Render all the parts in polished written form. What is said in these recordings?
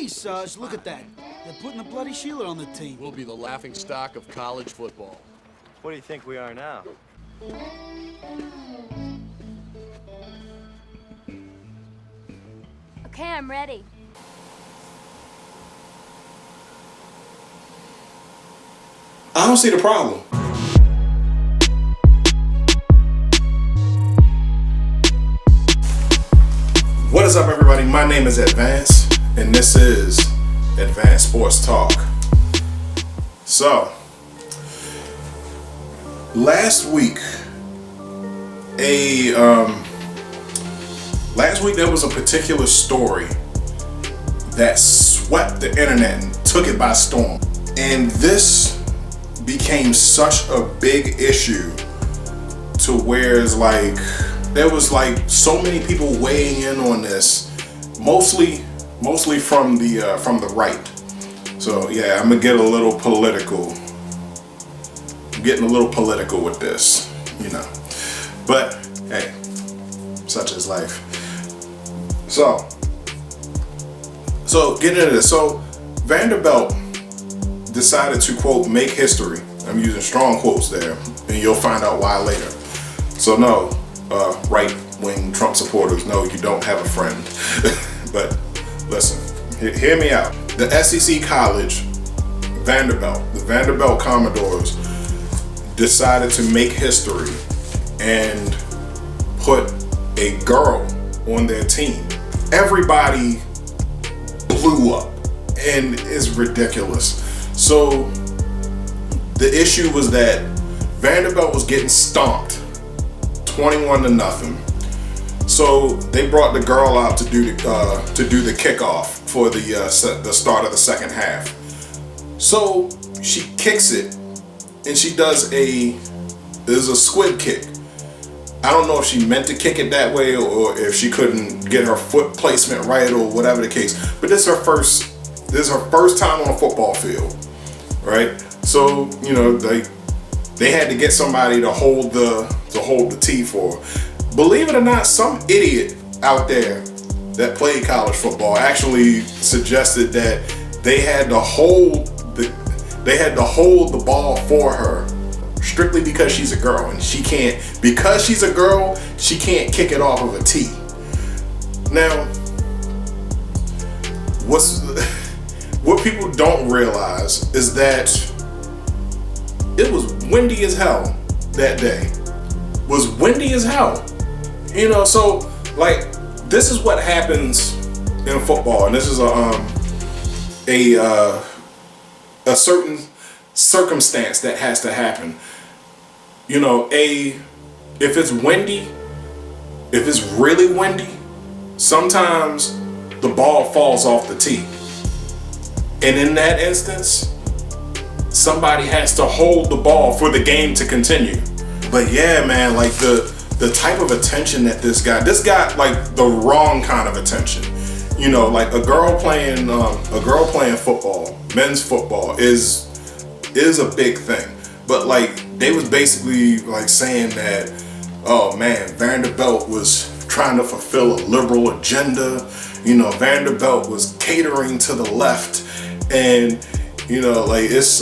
Geez, Sarge, look at that. They're putting the bloody Sheila on the team. We'll be the laughing stock of college football. What do you think we are now? Okay, I'm ready. I don't see the problem. What is up, everybody? My name is Advance, and this is Advanced Sports Talk. So, last week there was a particular story that swept the internet and took it by storm, and this became such a big issue to where it's like there was like so many people weighing in on this, mostly from the right. So yeah, I'm gonna get a little political. I'm getting a little political with this, you know. But hey, such is life. So getting into this. So Vanderbilt decided to, quote, make history. I'm using strong quotes there, and you'll find out why later. So no, right-wing Trump supporters, no, you don't have a friend. But listen, hear me out. The SEC college, Vanderbilt, the Vanderbilt Commodores, decided to make history and put a girl on their team. Everybody blew up, and it's ridiculous. So the issue was that Vanderbilt was getting stomped 21-0. So they brought the girl out to do the kickoff for the start of the second half. So she kicks it, and she does a squib kick. I don't know if she meant to kick it that way or if she couldn't get her foot placement right or whatever the case. But this is her first time on a football field, right? So you know they had to get somebody to hold the tee for her. Believe it or not, some idiot out there that played college football actually suggested that they had to hold the ball for her strictly because she's a girl, and because she's a girl, she can't kick it off of a tee. Now, what people don't realize is that it was windy as hell that day. Was windy as hell. You know, so like this is what happens in football, and this is a certain circumstance that has to happen. You know, if it's windy, if it's really windy, sometimes the ball falls off the tee. And in that instance, somebody has to hold the ball for the game to continue. But yeah, man, like the type of attention that this got like the wrong kind of attention. You know, like a girl playing football, men's football is a big thing. But like they was basically like saying that, oh man, Vanderbilt was trying to fulfill a liberal agenda. You know, Vanderbilt was catering to the left, and you know, like it's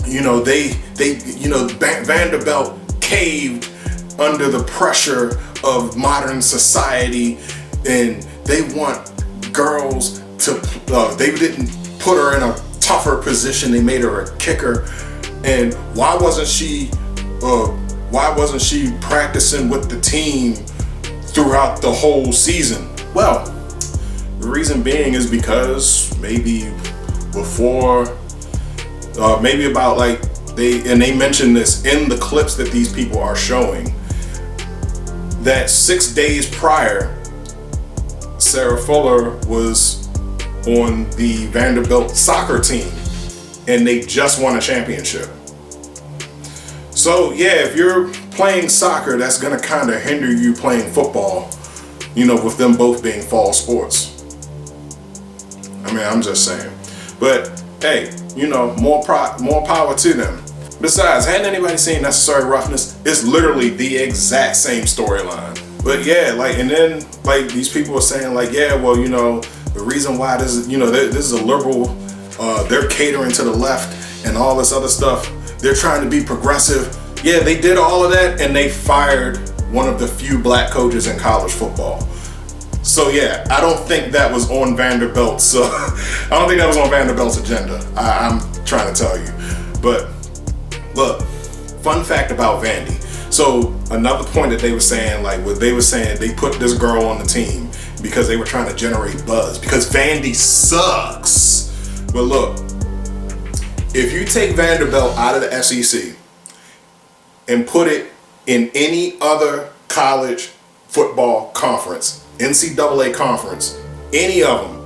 you know, Vanderbilt caved under the pressure of modern society, and they want girls to they didn't put her in a tougher position, they made her a kicker. And why wasn't she practicing with the team throughout the whole season? Well, the reason being is because maybe about like they mentioned this in the clips that these people are showing, that 6 days prior, Sarah Fuller was on the Vanderbilt soccer team, and they just won a championship. So yeah, if you're playing soccer, that's gonna kind of hinder you playing football, you know, with them both being fall sports. I mean, I'm just saying. But hey, you know, more power to them. Besides, hadn't anybody seen Necessary Roughness? It's literally the exact same storyline. But yeah, like, and then like these people are saying like, yeah, well, you know, The reason why this is, this is a liberal, they're catering to the left and all this other stuff. They're trying to be progressive. Yeah, they did all of that, and they fired one of the few black coaches in college football. So yeah, I don't think that was on Vanderbilt. So I don't think that was on Vanderbilt's agenda. I'm trying to tell you. But look, fun fact about Vandy. So another point that they were saying, like what they were saying, they put this girl on the team because they were trying to generate buzz because Vandy sucks. But look, if you take Vanderbilt out of the SEC and put it in any other college football conference, NCAA conference, any of them,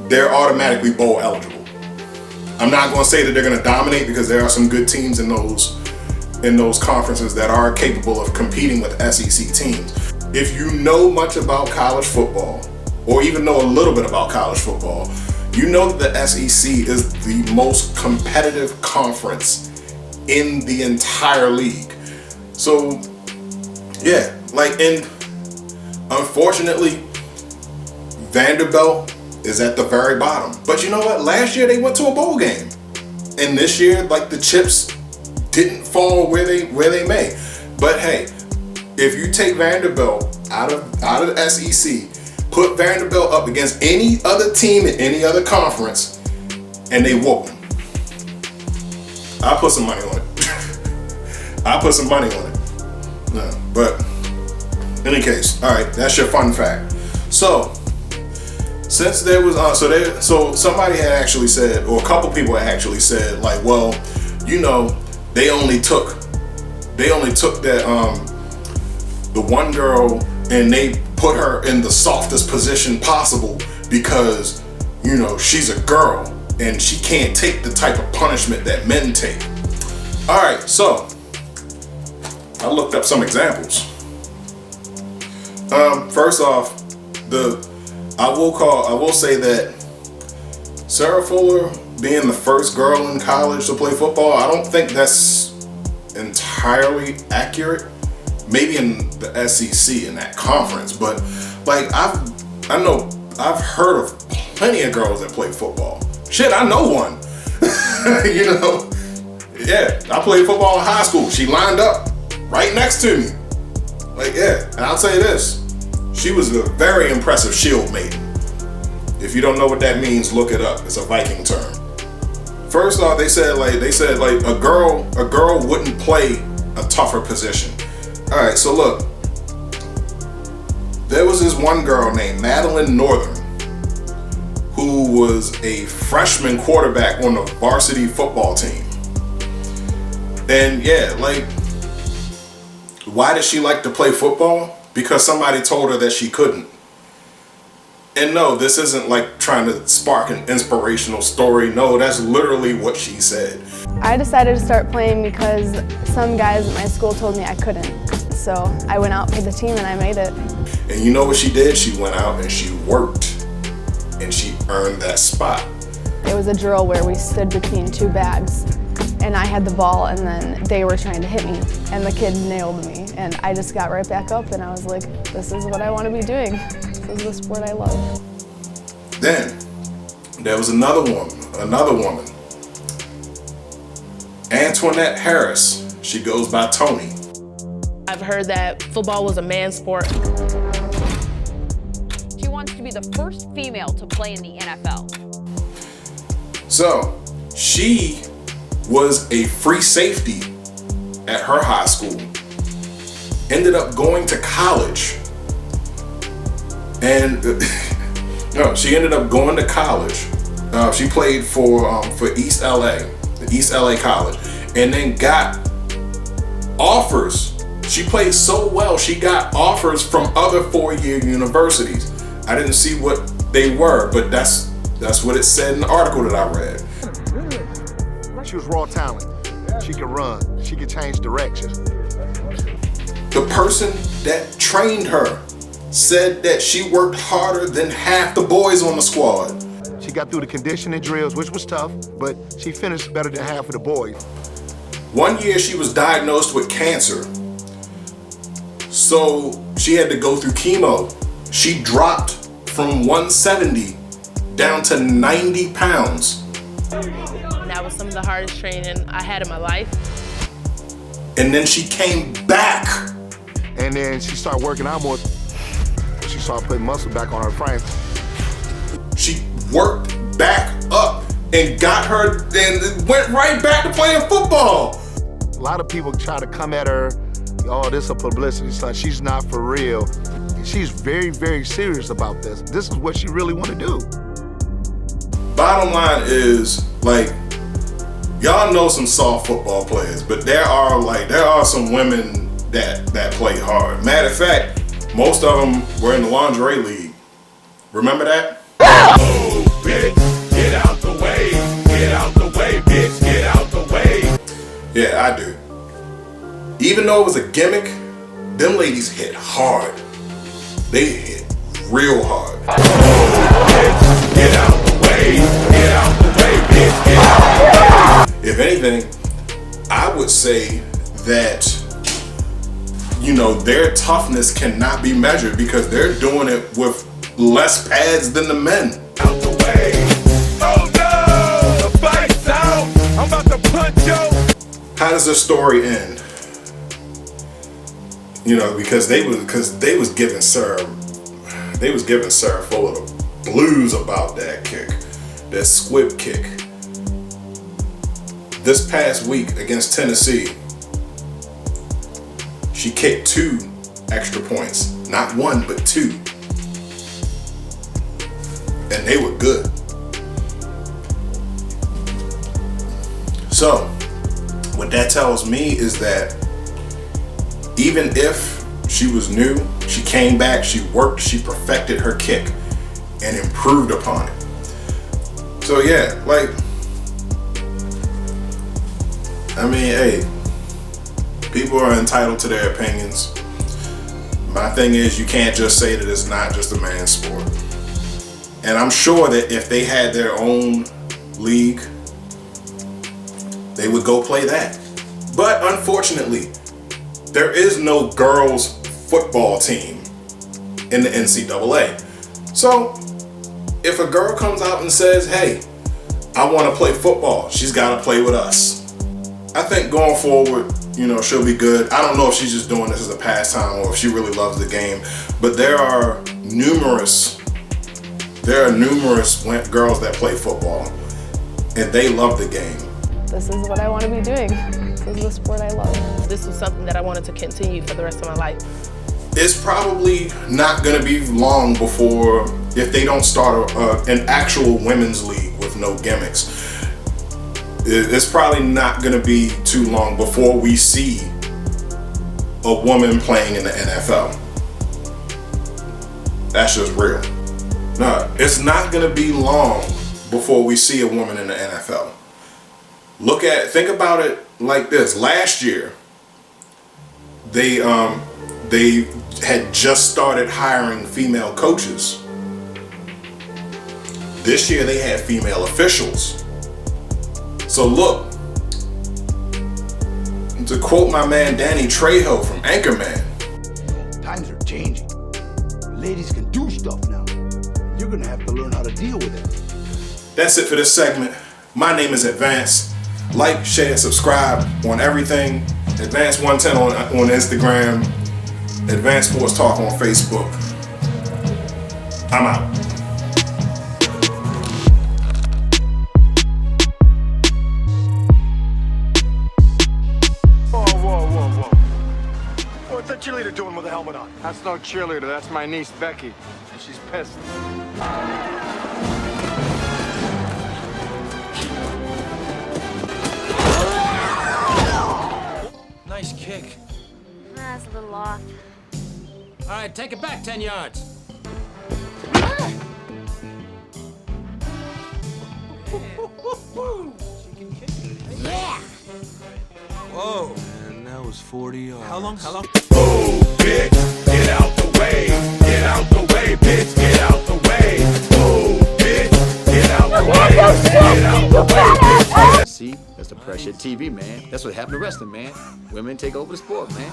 they're automatically bowl eligible. I'm not going to say that they're going to dominate because there are some good teams in those conferences that are capable of competing with SEC teams. If you know much about college football, or even know a little bit about college football, you know that the SEC is the most competitive conference in the entire league. So yeah, and unfortunately, Vanderbilt is at the very bottom. But you know what? Last year they went to a bowl game, and this year, the chips didn't fall where they may. But hey, if you take Vanderbilt out of the SEC, put Vanderbilt up against any other team in any other conference, and they whoop them, I put some money on it. I put some money on it. No, but in any case, all right, that's your fun fact. So since there was so somebody had actually said, or a couple people had actually said, well, they only took that the one girl and they put her in the softest position possible because she's a girl and she can't take the type of punishment that men take. All right, so I looked up some examples. First off, I will say that Sarah Fuller being the first girl in college to play football, I don't think that's entirely accurate. Maybe in the SEC in that conference, but I've heard of plenty of girls that play football. Shit, I know one. Yeah, I played football in high school. She lined up right next to me. And I'll tell you this, she was a very impressive shield maiden. If you don't know what that means, look it up. It's a Viking term. First off, they said a girl wouldn't play a tougher position. All right, so look, there was this one girl named Madeline Northern who was a freshman quarterback on the varsity football team. And yeah, why did she like to play football? Because somebody told her that she couldn't. And no, this isn't trying to spark an inspirational story. No, that's literally what she said. I decided to start playing because some guys at my school told me I couldn't. So I went out for the team and I made it. And you know what she did? She went out and she worked and she earned that spot. It was a drill where we stood between two bags and I had the ball and then they were trying to hit me and the kid nailed me and I just got right back up and I was like, this is what I want to be doing. This is the sport I love. Then there was another woman, Antoinette Harris. She goes by Tony. I've heard that football was a man's sport. She wants to be the first female to play in the NFL. So she was a free safety at her high school, ended up going to college, and no, she ended up going to college. She played for East LA, the East LA College, and then got offers. She played so well, she got offers from other four-year universities. I didn't see what they were, but that's what it said in the article that I read. She was raw talent. She could run. She could change direction. The person that trained her said that she worked harder than half the boys on the squad. She got through the conditioning drills, which was tough, but she finished better than half of the boys. One year she was diagnosed with cancer, so she had to go through chemo. She dropped from 170 down to 90 pounds. That was some of the hardest training I had in my life. And then she came back. And then she started working out more. She started putting muscle back on her frame. She worked back up and got her and went right back to playing football. A lot of people try to come at her, oh, this is a publicity stunt. She's not for real. She's very, very serious about this. This is what she really want to do. Bottom line is, like, y'all know some soft football players, but there are some women that play hard. Matter of fact, most of them were in the lingerie league. Remember that? Oh, bitch, get out the way. Get out the way, bitch, get out the way. Yeah, I do. Even though it was a gimmick, them ladies hit hard. They hit real hard. Oh, bitch, get out the way. Get out the way, bitch, get out the way. If anything, I would say that, you know, their toughness cannot be measured because they're doing it with less pads than the men. Out the way. Oh no, the fight's out. I'm about to punch you. How does the story end? You know, because they was giving Sarah full of the blues about that kick, that squib kick. This past week against Tennessee, she kicked 2 extra points, not 1 but 2, and they were good. So, what that tells me is that even if she was new, she came back, she worked, she perfected her kick and improved upon it. So yeah, like, I mean, hey, people are entitled to their opinions. My thing is, you can't just say that it's not just a man's sport. And I'm sure that if they had their own league, they would go play that. But unfortunately, there is no girls football team in the NCAA. So if a girl comes out and says, hey, I want to play football, she's got to play with us. I think going forward, you know, she'll be good. I don't know if she's just doing this as a pastime or if she really loves the game, but there are numerous girls that play football and they love the game. This is what I want to be doing. This is the sport I love. This was something that I wanted to continue for the rest of my life. It's probably not going to be long before, if they don't start an actual women's league with no gimmicks, it's probably not going to be too long before we see a woman playing in the NFL. That's just real. No, it's not going to be long before we see a woman in the NFL. Think about it like this. Last year, they had just started hiring female coaches. This year they had female officials. So look, to quote my man Danny Trejo from Anchorman, Times are changing. Ladies can do stuff now. You're gonna have to learn how to deal with it. That's it for this segment. My name is Advance. Like, share, subscribe on everything. Advance 110 on Instagram. Advance Sports Talk on Facebook. I'm out. Whoa. What's that cheerleader doing with a helmet on? That's no cheerleader. That's my niece, Becky. She's pissed. Nice kick. That's a little off. All right, take it back 10 yards. Yeah! Whoa. And that was 40 yards. How long? Oh, bitch, get out the way. Get out the way, bitch, get out the way. Oh, bitch, get out the way. Get out the way, bitch. See, that's the pressure TV, man. That's what happened to wrestling, man. Women take over the sport, man.